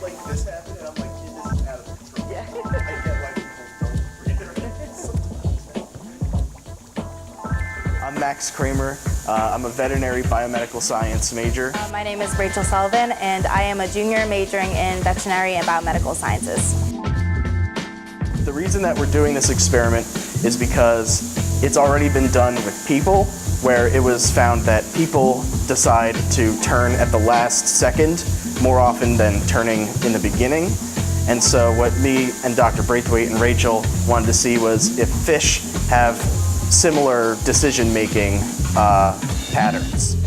like this happen, and I'm like, this is out of control. Yeah. I get why people don't read. I'm Max Kramer. I'm a veterinary biomedical science major. My name is Rachel Sullivan, and I am a junior majoring in veterinary and biomedical sciences. The reason that we're doing this experiment is because it's already been done with people, where it was found that people decide to turn at the last second more often than turning in the beginning. And so what me and Dr. Braithwaite and Rachel wanted to see was if fish have similar decision-making patterns.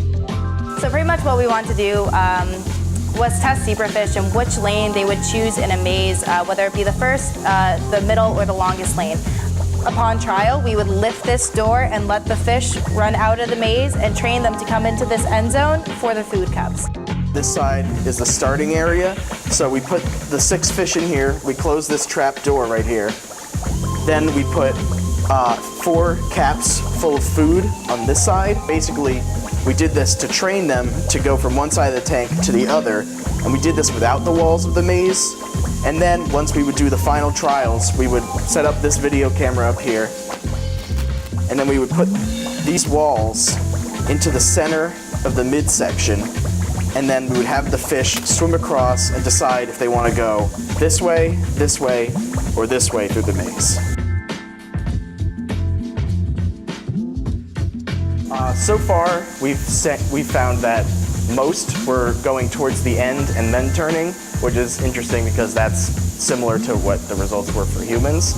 So pretty much what we want to do was test zebrafish and which lane they would choose in a maze, whether it be the first, the middle, or the longest lane. Upon trial, we would lift this door and let the fish run out of the maze and train them to come into this end zone for the food cups. This side is the starting area, so we put the 6 fish in here, we close this trap door right here, then we put 4 caps full of food on this side. Basically, we did this to train them to go from one side of the tank to the other, and we did this without the walls of the maze. And then once we would do the final trials, we would set up this video camera up here, and then we would put these walls into the center of the midsection, and then we would have the fish swim across and decide if they want to go this way, or this way through the maze. So far, we've found that most were going towards the end and then turning, which is interesting because that's similar to what the results were for humans.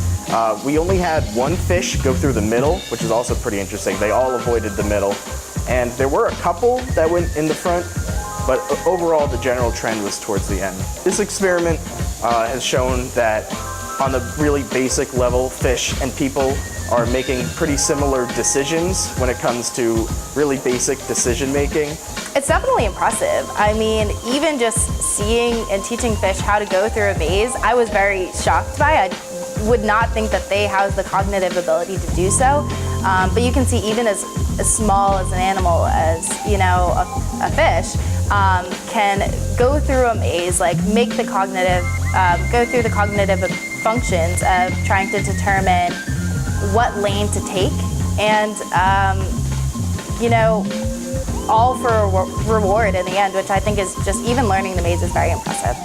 We only had 1 fish go through the middle, which is also pretty interesting. They all avoided the middle. And there were a couple that went in the front, but overall the general trend was towards the end. This experiment has shown that on the really basic level, fish and people are making pretty similar decisions when it comes to really basic decision making. It's definitely impressive. I mean, even just seeing and teaching fish how to go through a maze, I was very shocked by. I would not think that they have the cognitive ability to do so. But you can see even as small as an animal as, you know, a fish can go through a maze, like make the cognitive, go through the cognitive functions of trying to determine what lane to take, and you know, all for a reward in the end, which I think is just, even learning the maze is very impressive.